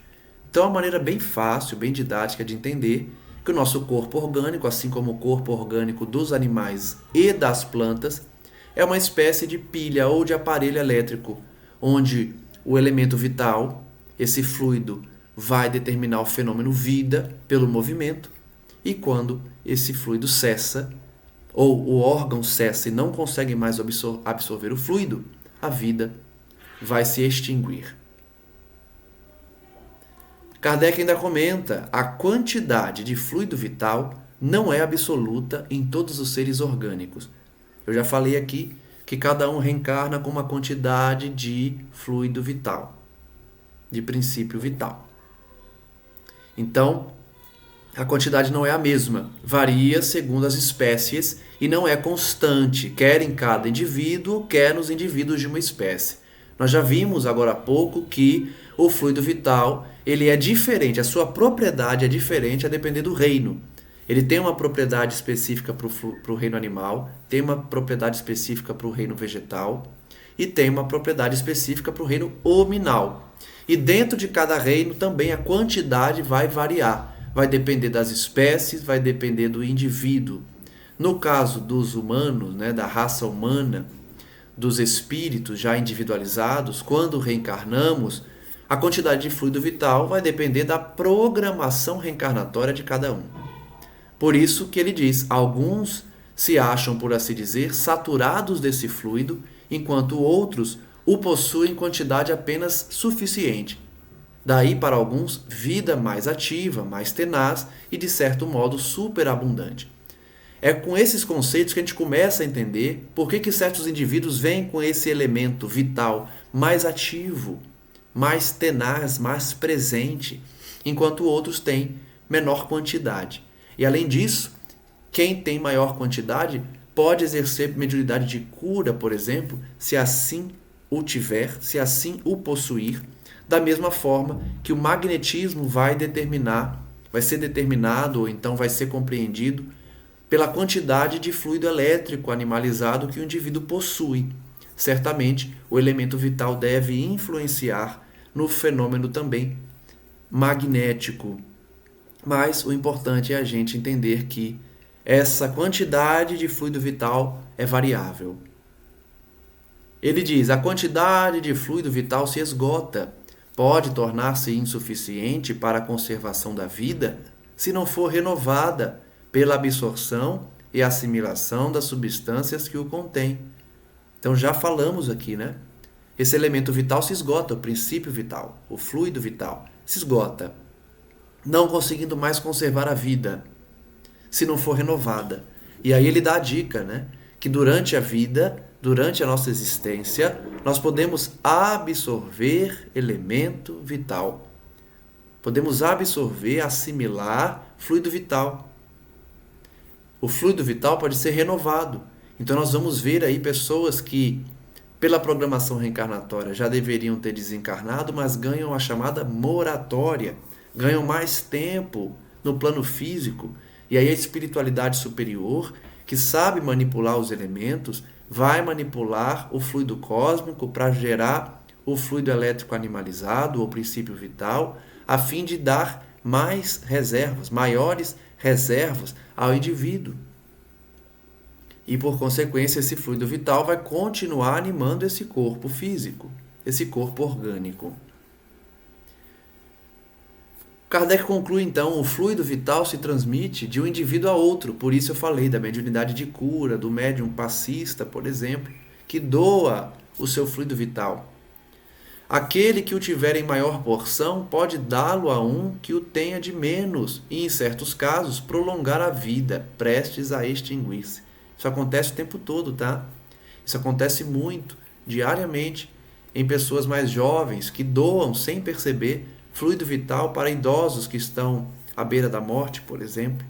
Então, é uma maneira bem fácil, bem didática de entender que o nosso corpo orgânico, assim como o corpo orgânico dos animais e das plantas, é uma espécie de pilha ou de aparelho elétrico, onde o elemento vital, esse fluido, vai determinar o fenômeno vida pelo movimento, e quando esse fluido cessa, ou o órgão cessa e não consegue mais absorver o fluido, a vida vai se extinguir. Kardec ainda comenta: a quantidade de fluido vital não é absoluta em todos os seres orgânicos. Eu já falei aqui que cada um reencarna com uma quantidade de fluido vital, de princípio vital. Então, a quantidade não é a mesma, varia segundo as espécies e não é constante, quer em cada indivíduo, quer nos indivíduos de uma espécie. Nós já vimos agora há pouco que o fluido vital, ele é diferente, a sua propriedade é diferente a depender do reino. Ele tem uma propriedade específica para o reino animal, tem uma propriedade específica para o reino vegetal e tem uma propriedade específica para o reino hominal. E dentro de cada reino também a quantidade vai variar. Vai depender das espécies, vai depender do indivíduo. No caso dos humanos, né, da raça humana, dos espíritos já individualizados, quando reencarnamos, a quantidade de fluido vital vai depender da programação reencarnatória de cada um. Por isso que ele diz: alguns se acham, por assim dizer, saturados desse fluido, enquanto outros o possuem em quantidade apenas suficiente. Daí, para alguns, vida mais ativa, mais tenaz e, de certo modo, superabundante. É com esses conceitos que a gente começa a entender por que certos indivíduos vêm com esse elemento vital mais ativo, mais tenaz, mais presente, enquanto outros têm menor quantidade. E, além disso, quem tem maior quantidade pode exercer mediunidade de cura, por exemplo, se assim o tiver, se assim o possuir, da mesma forma que o magnetismo vai ser determinado, ou então vai ser compreendido pela quantidade de fluido elétrico animalizado que o indivíduo possui. Certamente, o elemento vital deve influenciar no fenômeno também magnético. Mas o importante é a gente entender que essa quantidade de fluido vital é variável. Ele diz: a quantidade de fluido vital se esgota, pode tornar-se insuficiente para a conservação da vida se não for renovada pela absorção e assimilação das substâncias que o contêm. Então já falamos aqui, né? Esse elemento vital se esgota, o princípio vital, o fluido vital se esgota, não conseguindo mais conservar a vida se não for renovada. E aí ele dá a dica, né? Que durante a vida, durante a nossa existência, nós podemos absorver elemento vital. Podemos absorver, assimilar fluido vital. O fluido vital pode ser renovado. Então nós vamos ver aí pessoas que, pela programação reencarnatória, já deveriam ter desencarnado, mas ganham a chamada moratória, ganham mais tempo no plano físico. E aí a espiritualidade superior, que sabe manipular os elementos, vai manipular o fluido cósmico para gerar o fluido elétrico animalizado, ou princípio vital, a fim de dar mais reservas, maiores reservas ao indivíduo. E, por consequência, esse fluido vital vai continuar animando esse corpo físico, esse corpo orgânico. Kardec conclui, então: o fluido vital se transmite de um indivíduo a outro. Por isso eu falei da mediunidade de cura, do médium passista, por exemplo, que doa o seu fluido vital. Aquele que o tiver em maior porção pode dá-lo a um que o tenha de menos e, em certos casos, prolongar a vida, prestes a extinguir-se. Isso acontece o tempo todo, tá? Isso acontece muito, diariamente, em pessoas mais jovens que doam, sem perceber, fluido vital para idosos que estão à beira da morte, por exemplo.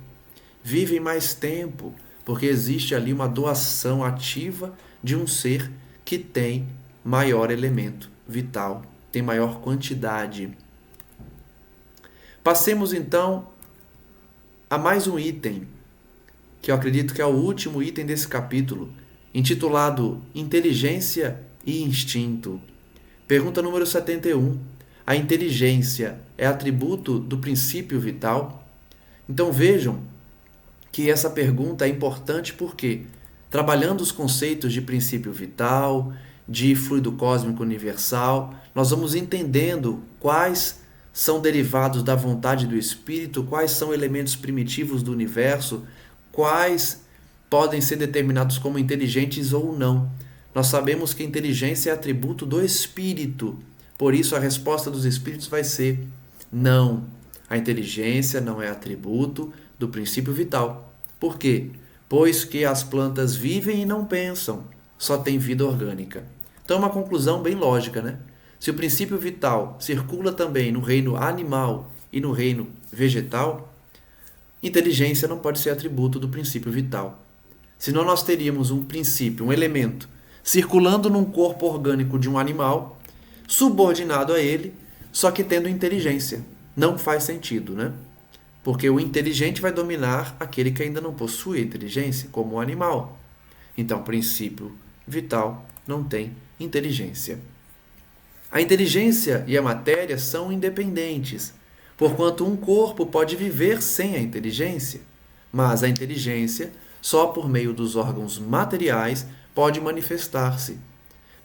Vivem mais tempo, porque existe ali uma doação ativa de um ser que tem maior elemento vital, tem maior quantidade. Passemos então a mais um item, que eu acredito que é o último item desse capítulo, intitulado Inteligência e Instinto. Pergunta número 71. A inteligência é atributo do princípio vital? Então vejam que essa pergunta é importante porque, trabalhando os conceitos de princípio vital, de fluido cósmico universal, nós vamos entendendo quais são derivados da vontade do Espírito, quais são elementos primitivos do universo, quais podem ser determinados como inteligentes ou não. Nós sabemos que a inteligência é atributo do Espírito, por isso a resposta dos Espíritos vai ser não. A inteligência não é atributo do princípio vital. Por quê? Pois que as plantas vivem e não pensam, só tem vida orgânica. Então é uma conclusão bem lógica, né? Se o princípio vital circula também no reino animal e no reino vegetal, inteligência não pode ser atributo do princípio vital. Senão nós teríamos um princípio, um elemento, circulando num corpo orgânico de um animal, subordinado a ele, só que tendo inteligência. Não faz sentido, né? Porque o inteligente vai dominar aquele que ainda não possui inteligência, como o animal. Então, o princípio vital não tem inteligência. A inteligência e a matéria são independentes, porquanto um corpo pode viver sem a inteligência, mas a inteligência, só por meio dos órgãos materiais, pode manifestar-se.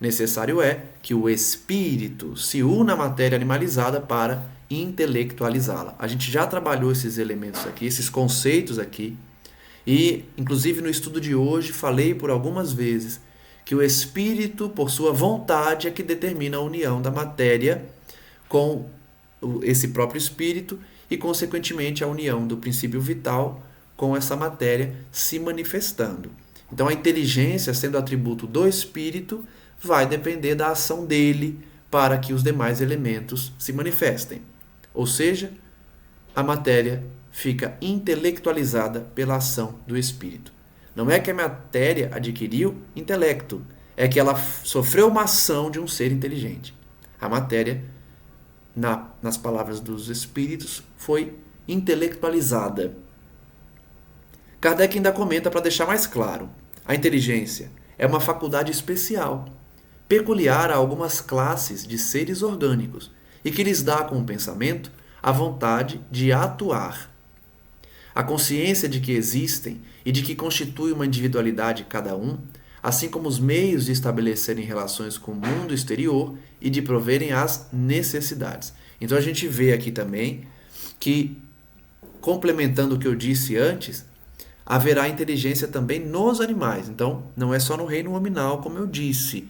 Necessário é que o espírito se una à matéria animalizada para intelectualizá-la. A gente já trabalhou esses elementos aqui, esses conceitos aqui, e inclusive no estudo de hoje falei por algumas vezes que o espírito, por sua vontade, é que determina a união da matéria com esse próprio espírito e, consequentemente, a união do princípio vital com essa matéria se manifestando. Então, a inteligência, sendo atributo do espírito, vai depender da ação dele para que os demais elementos se manifestem. Ou seja, a matéria fica intelectualizada pela ação do espírito. Não é que a matéria adquiriu intelecto, é que ela sofreu uma ação de um ser inteligente. A matéria, nas palavras dos espíritos, foi intelectualizada. Kardec ainda comenta para deixar mais claro: a inteligência é uma faculdade especial, peculiar a algumas classes de seres orgânicos e que lhes dá com o pensamento a vontade de atuar. A consciência de que existem e de que constitui uma individualidade cada um, assim como os meios de estabelecerem relações com o mundo exterior e de proverem às necessidades. Então a gente vê aqui também que, complementando o que eu disse antes, haverá inteligência também nos animais. Então não é só no reino nominal, como eu disse.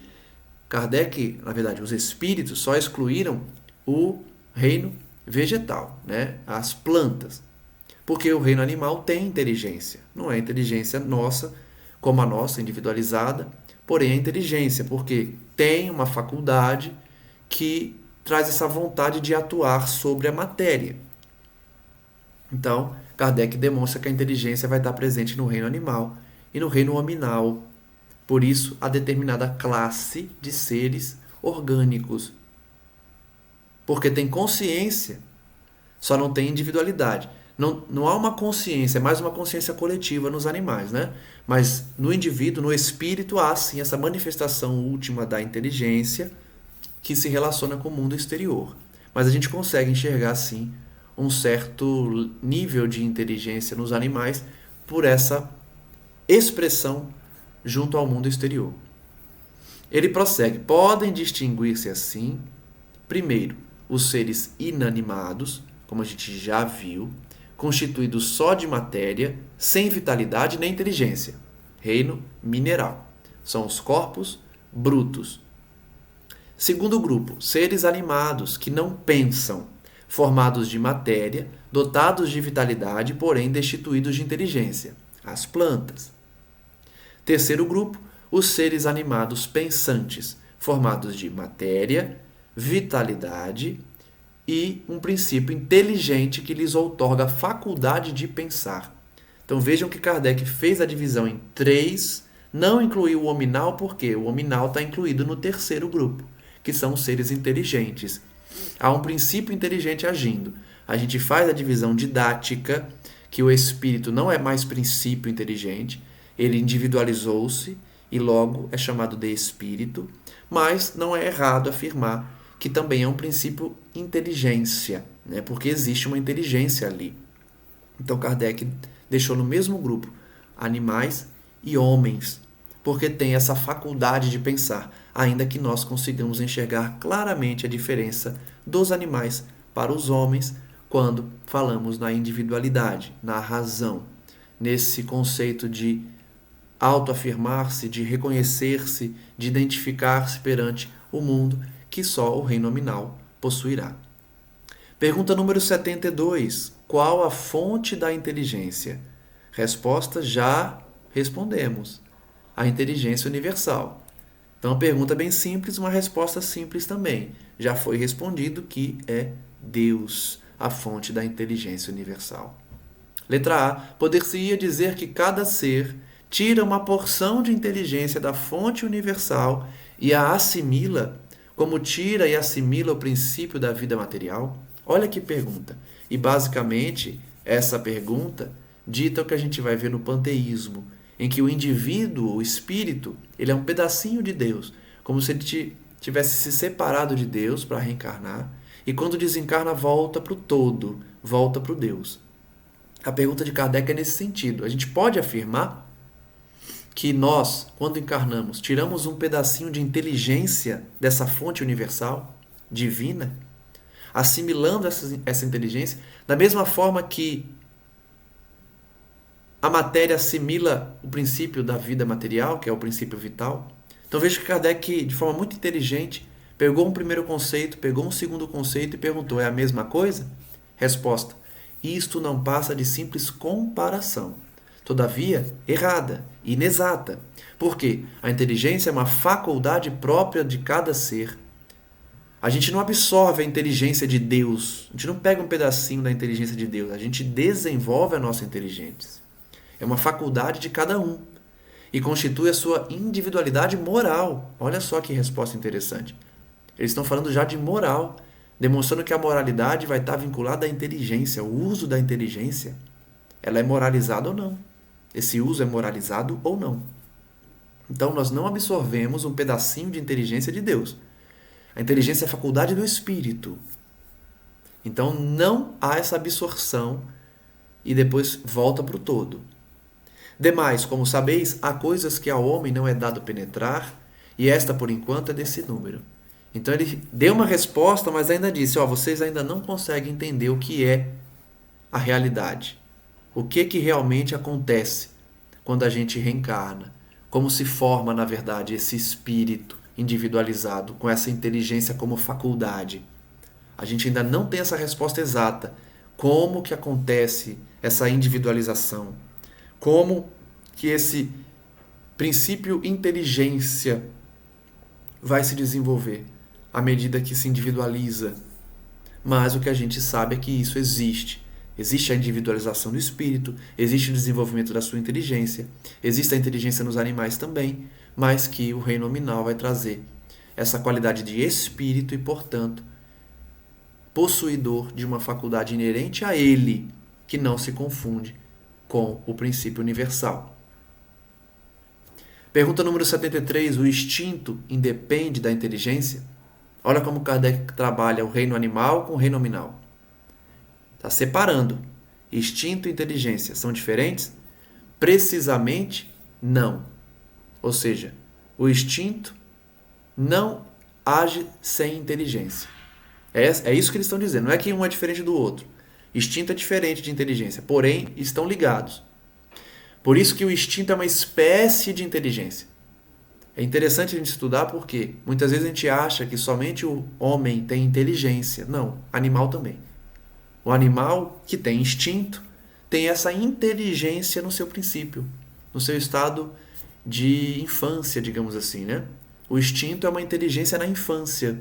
Kardec, na verdade, os espíritos só excluíram o reino vegetal, né? As plantas. Porque o reino animal tem inteligência. Não é inteligência nossa, como a nossa, individualizada, porém é inteligência, porque tem uma faculdade que traz essa vontade de atuar sobre a matéria. Então, Kardec demonstra que a inteligência vai estar presente no reino animal e no reino hominal. Por isso, a determinada classe de seres orgânicos. Porque tem consciência, só não tem individualidade. Não há uma consciência, é mais uma consciência coletiva nos animais, né? Mas no indivíduo, no espírito, há sim essa manifestação última da inteligência que se relaciona com o mundo exterior. Mas a gente consegue enxergar, sim, um certo nível de inteligência nos animais por essa expressão junto ao mundo exterior. Ele prossegue: podem distinguir-se assim, primeiro, os seres inanimados, como a gente já viu, constituídos só de matéria, sem vitalidade nem inteligência, reino mineral. São os corpos brutos. Segundo grupo, seres animados que não pensam, formados de matéria, dotados de vitalidade, porém destituídos de inteligência, as plantas. Terceiro grupo, os seres animados pensantes, formados de matéria, vitalidade e um princípio inteligente que lhes outorga a faculdade de pensar. Então vejam que Kardec fez a divisão em três, não incluiu o hominal, porque o hominal está incluído no terceiro grupo, que são os seres inteligentes. Há um princípio inteligente agindo. A gente faz a divisão didática, que o espírito não é mais princípio inteligente, ele individualizou-se e logo é chamado de espírito, mas não é errado afirmar que também é um princípio inteligência, né? Porque existe uma inteligência ali. Então Kardec deixou no mesmo grupo animais e homens, porque tem essa faculdade de pensar, ainda que nós consigamos enxergar claramente a diferença dos animais para os homens quando falamos na individualidade, na razão, nesse conceito de autoafirmar-se, de reconhecer-se, de identificar-se perante o mundo que só o reino nominal possuirá. Pergunta número 72. Qual a fonte da inteligência? Resposta: já respondemos. A inteligência universal. Então, a pergunta é bem simples, uma resposta simples também. Já foi respondido que é Deus, a fonte da inteligência universal. Letra A. Poder-se-ia dizer que cada ser tira uma porção de inteligência da fonte universal e a assimila, como tira e assimila o princípio da vida material? Olha que pergunta. E basicamente, essa pergunta dita o que a gente vai ver no panteísmo, em que o indivíduo, o espírito, ele é um pedacinho de Deus, como se ele tivesse se separado de Deus para reencarnar, e quando desencarna volta para o todo, volta para o Deus. A pergunta de Kardec é nesse sentido. A gente pode afirmar que nós, quando encarnamos, tiramos um pedacinho de inteligência dessa fonte universal, divina, assimilando essa inteligência, da mesma forma que a matéria assimila o princípio da vida material, que é o princípio vital. Então veja que Kardec, de forma muito inteligente, pegou um primeiro conceito, pegou um segundo conceito e perguntou: é a mesma coisa? Resposta: isto não passa de simples comparação. Todavia, errada, inexata. Por quê? A inteligência é uma faculdade própria de cada ser. A gente não absorve a inteligência de Deus. A gente não pega um pedacinho da inteligência de Deus. A gente desenvolve a nossa inteligência. É uma faculdade de cada um. E constitui a sua individualidade moral. Olha só que resposta interessante. Eles estão falando já de moral, demonstrando que a moralidade vai estar vinculada à inteligência, o uso da inteligência. Ela é moralizada ou não. Esse uso é moralizado ou não. Então, nós não absorvemos um pedacinho de inteligência de Deus. A inteligência é a faculdade do espírito. Então, não há essa absorção e depois volta para o todo. Demais, como sabeis, há coisas que ao homem não é dado penetrar, e esta, por enquanto, é desse número. Então, ele deu uma resposta, mas ainda disse: vocês ainda não conseguem entender o que é a realidade. O que realmente acontece quando a gente reencarna? Como se forma, na verdade, esse espírito individualizado, com essa inteligência como faculdade? A gente ainda não tem essa resposta exata. Como que acontece essa individualização? Como que esse princípio inteligência vai se desenvolver à medida que se individualiza? Mas o que a gente sabe é que isso existe. Existe a individualização do espírito, existe o desenvolvimento da sua inteligência, existe a inteligência nos animais também, mas que o reino nominal vai trazer essa qualidade de espírito e, portanto, possuidor de uma faculdade inerente a ele, que não se confunde com o princípio universal. Pergunta número 73. O instinto independe da inteligência? Olha como Kardec trabalha o reino animal com o reino nominal. Está separando. Instinto e inteligência são diferentes? Precisamente, não. Ou seja, o instinto não age sem inteligência. É isso que eles estão dizendo. Não é que um é diferente do outro. Instinto é diferente de inteligência, porém estão ligados. Por isso que o instinto é uma espécie de inteligência. É interessante a gente estudar porque muitas vezes a gente acha que somente o homem tem inteligência. Não, animal também. O animal que tem instinto tem essa inteligência no seu princípio, no seu estado de infância, digamos assim, né? O instinto é uma inteligência na infância.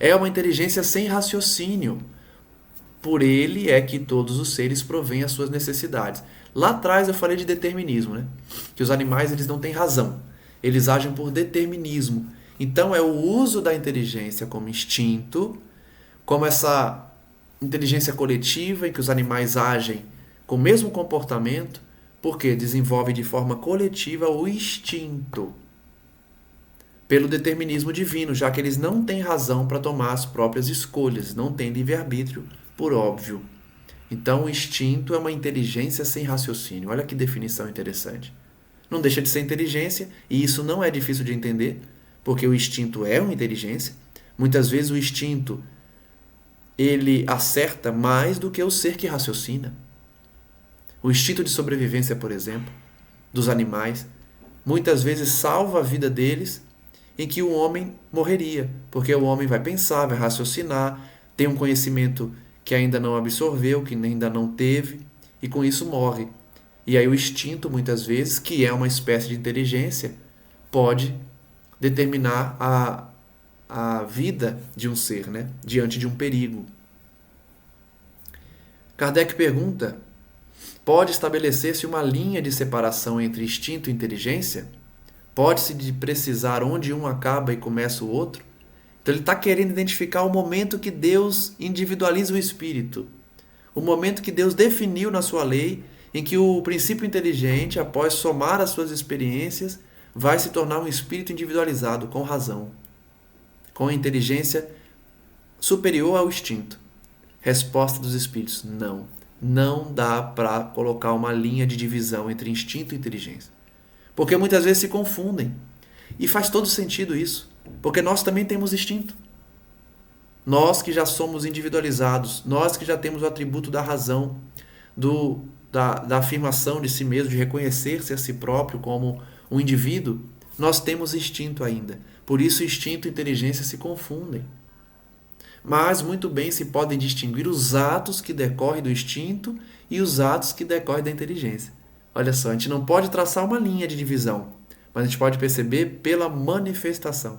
É uma inteligência sem raciocínio. Por ele é que todos os seres provêm as suas necessidades. Lá atrás eu falei de determinismo, né? Que os animais eles não têm razão. Eles agem por determinismo. Então é o uso da inteligência como instinto, como essa inteligência coletiva em que os animais agem com o mesmo comportamento, porque desenvolvem de forma coletiva o instinto pelo determinismo divino, já que eles não têm razão para tomar as próprias escolhas, não têm livre-arbítrio, por óbvio. Então, o instinto é uma inteligência sem raciocínio. Olha que definição interessante. Não deixa de ser inteligência, e isso não é difícil de entender, porque o instinto é uma inteligência. Muitas vezes o instinto ele acerta mais do que o ser que raciocina. O instinto de sobrevivência, por exemplo, dos animais, muitas vezes salva a vida deles em que o homem morreria, porque o homem vai pensar, vai raciocinar, tem um conhecimento que ainda não absorveu, que ainda não teve, e com isso morre. E aí o instinto, muitas vezes, que é uma espécie de inteligência, pode determinar a vida de um ser, né? Diante de um perigo. Kardec pergunta: pode estabelecer-se uma linha de separação entre instinto e inteligência? Pode-se precisar onde um acaba e começa o outro? Então ele está querendo identificar o momento que Deus individualiza o espírito. O momento que Deus definiu na sua lei, em que o princípio inteligente, após somar as suas experiências, vai se tornar um espírito individualizado, com razão, com a inteligência superior ao instinto. Resposta dos espíritos: não. Não dá para colocar uma linha de divisão entre instinto e inteligência. Porque muitas vezes se confundem. E faz todo sentido isso. Porque nós também temos instinto. Nós que já somos individualizados, nós que já temos o atributo da razão, da afirmação de si mesmo, de reconhecer-se a si próprio como um indivíduo, nós temos instinto ainda. Por isso, instinto e inteligência se confundem. Mas muito bem se podem distinguir os atos que decorrem do instinto e os atos que decorrem da inteligência. Olha só, a gente não pode traçar uma linha de divisão, mas a gente pode perceber pela manifestação.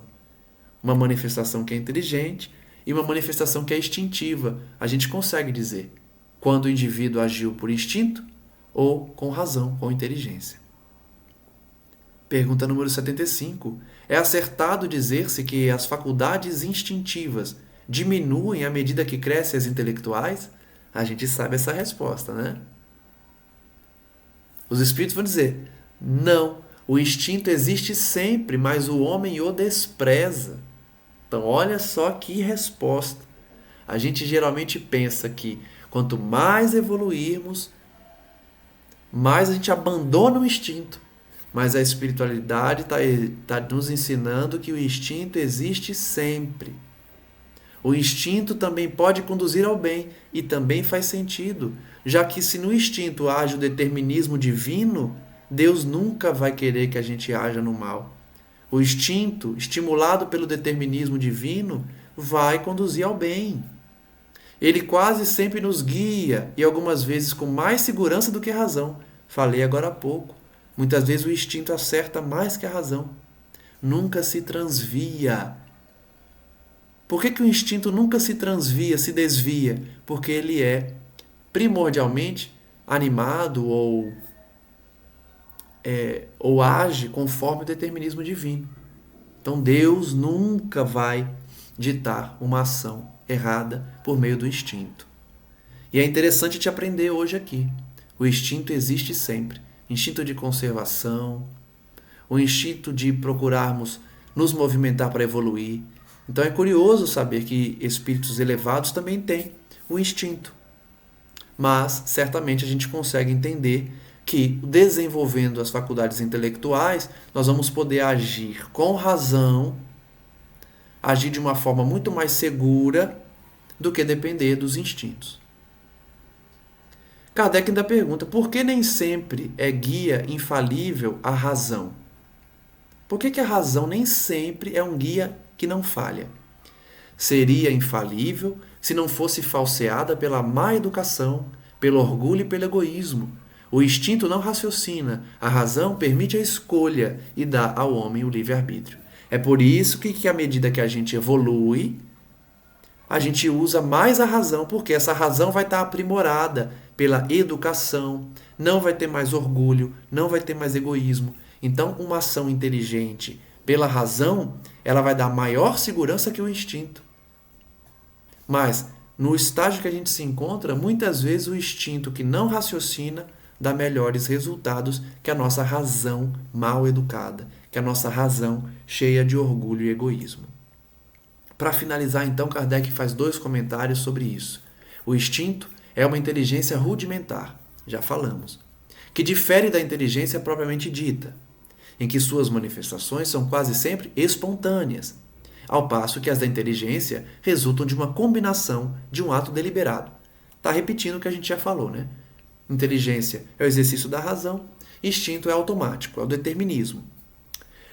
Uma manifestação que é inteligente e uma manifestação que é instintiva. A gente consegue dizer quando o indivíduo agiu por instinto ou com razão, com inteligência. Pergunta número 75. É acertado dizer-se que as faculdades instintivas diminuem à medida que crescem as intelectuais? A gente sabe essa resposta, né? Os espíritos vão dizer: não, o instinto existe sempre, mas o homem o despreza. Então, olha só que resposta. A gente geralmente pensa que quanto mais evoluirmos, mais a gente abandona o instinto. Mas a espiritualidade está nos ensinando que o instinto existe sempre. O instinto também pode conduzir ao bem e também faz sentido, já que se no instinto age o determinismo divino, Deus nunca vai querer que a gente haja no mal. O instinto, estimulado pelo determinismo divino, vai conduzir ao bem. Ele quase sempre nos guia e algumas vezes com mais segurança do que a razão. Falei agora há pouco. Muitas vezes o instinto acerta mais que a razão. Nunca se transvia. Por que o instinto nunca se transvia, se desvia? Porque ele é primordialmente animado ou age conforme o determinismo divino. Então Deus nunca vai ditar uma ação errada por meio do instinto. E é interessante te aprender hoje aqui. O instinto existe sempre. Instinto de conservação, o instinto de procurarmos nos movimentar para evoluir. Então é curioso saber que espíritos elevados também têm o instinto. Mas certamente a gente consegue entender que, desenvolvendo as faculdades intelectuais, nós vamos poder agir com razão, agir de uma forma muito mais segura do que depender dos instintos. Kardec ainda pergunta: por que nem sempre é guia infalível a razão? Por que a razão nem sempre é um guia que não falha? Seria infalível se não fosse falseada pela má educação, pelo orgulho e pelo egoísmo. O instinto não raciocina, a razão permite a escolha e dá ao homem o livre-arbítrio. É por isso que à medida que a gente evolui, a gente usa mais a razão, porque essa razão vai estar aprimorada pela educação, não vai ter mais orgulho, não vai ter mais egoísmo. Então, uma ação inteligente pela razão, ela vai dar maior segurança que o instinto. Mas, no estágio que a gente se encontra, muitas vezes o instinto que não raciocina dá melhores resultados que a nossa razão mal educada, que a nossa razão cheia de orgulho e egoísmo. Para finalizar, então, Kardec faz 2 comentários sobre isso. O instinto é uma inteligência rudimentar, já falamos, que difere da inteligência propriamente dita, em que suas manifestações são quase sempre espontâneas, ao passo que as da inteligência resultam de uma combinação de um ato deliberado. Está repetindo o que a gente já falou, né? Inteligência é o exercício da razão, instinto é automático, é o determinismo.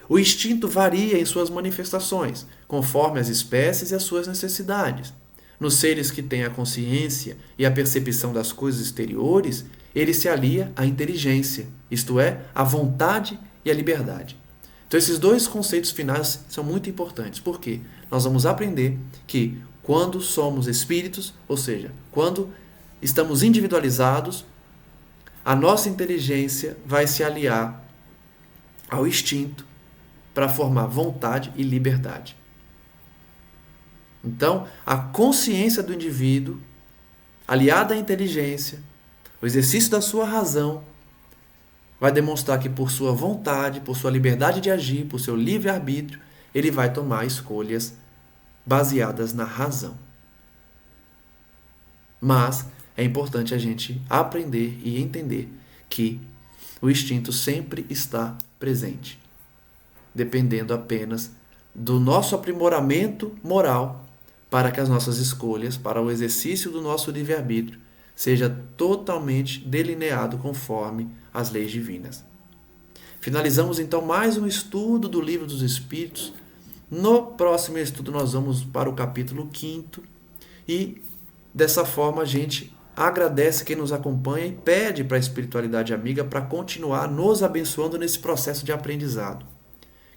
O instinto varia em suas manifestações, conforme as espécies e as suas necessidades. Nos seres que têm a consciência e a percepção das coisas exteriores, ele se alia à inteligência, isto é, à vontade e à liberdade. Então, esses 2 conceitos finais são muito importantes, porque nós vamos aprender que quando somos espíritos, ou seja, quando estamos individualizados, a nossa inteligência vai se aliar ao instinto para formar vontade e liberdade. Então, a consciência do indivíduo, aliada à inteligência, o exercício da sua razão, vai demonstrar que por sua vontade, por sua liberdade de agir, por seu livre-arbítrio, ele vai tomar escolhas baseadas na razão. Mas é importante a gente aprender e entender que o instinto sempre está presente, dependendo apenas do nosso aprimoramento moral para que as nossas escolhas, para o exercício do nosso livre-arbítrio, seja totalmente delineado conforme as leis divinas. Finalizamos então mais um estudo do Livro dos Espíritos. No próximo estudo nós vamos para o capítulo 5º e dessa forma a gente agradece quem nos acompanha e pede para a espiritualidade amiga para continuar nos abençoando nesse processo de aprendizado.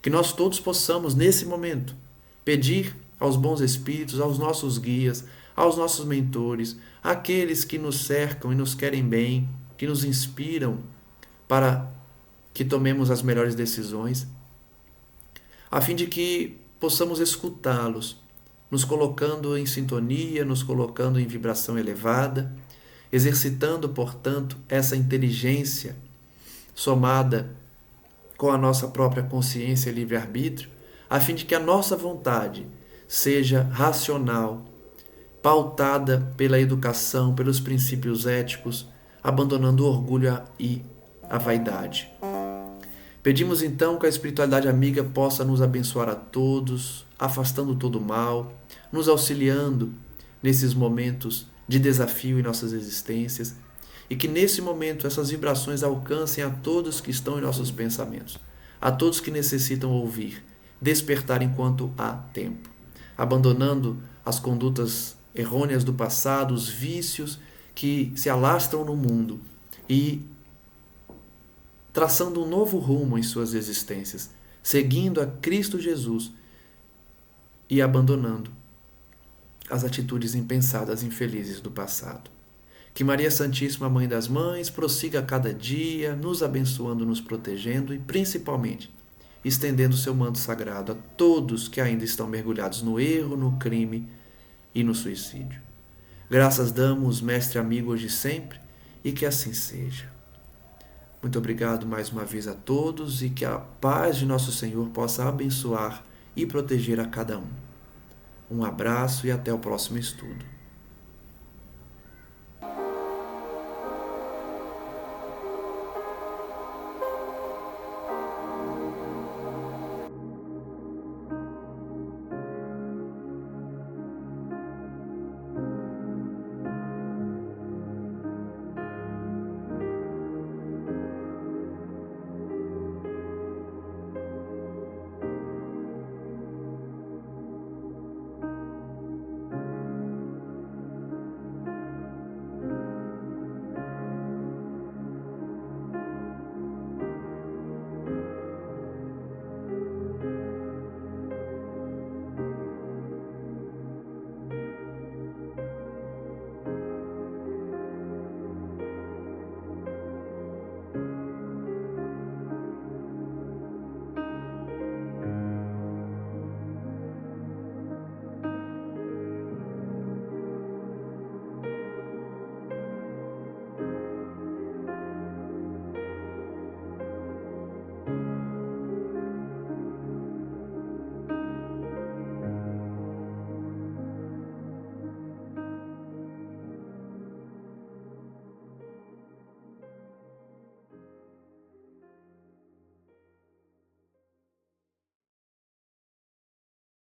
Que nós todos possamos, nesse momento, pedir aos bons espíritos, aos nossos guias, aos nossos mentores, àqueles que nos cercam e nos querem bem, que nos inspiram para que tomemos as melhores decisões, a fim de que possamos escutá-los, nos colocando em sintonia, nos colocando em vibração elevada, exercitando, portanto, essa inteligência somada com a nossa própria consciência e livre-arbítrio, a fim de que a nossa vontade seja racional, pautada pela educação, pelos princípios éticos, abandonando o orgulho e a vaidade. Pedimos então que a espiritualidade amiga possa nos abençoar a todos, afastando todo o mal, nos auxiliando nesses momentos de desafio em nossas existências, e que nesse momento essas vibrações alcancem a todos que estão em nossos pensamentos, a todos que necessitam ouvir, despertar enquanto há tempo, abandonando as condutas errôneas do passado, os vícios que se alastram no mundo e traçando um novo rumo em suas existências, seguindo a Cristo Jesus e abandonando as atitudes impensadas e infelizes do passado. Que Maria Santíssima, Mãe das Mães, prossiga a cada dia, nos abençoando, nos protegendo e, principalmente, estendendo seu manto sagrado a todos que ainda estão mergulhados no erro, no crime e no suicídio. Graças damos, Mestre amigo, hoje e sempre, e que assim seja. Muito obrigado mais uma vez a todos e que a paz de nosso Senhor possa abençoar e proteger a cada um. Um abraço e até o próximo estudo.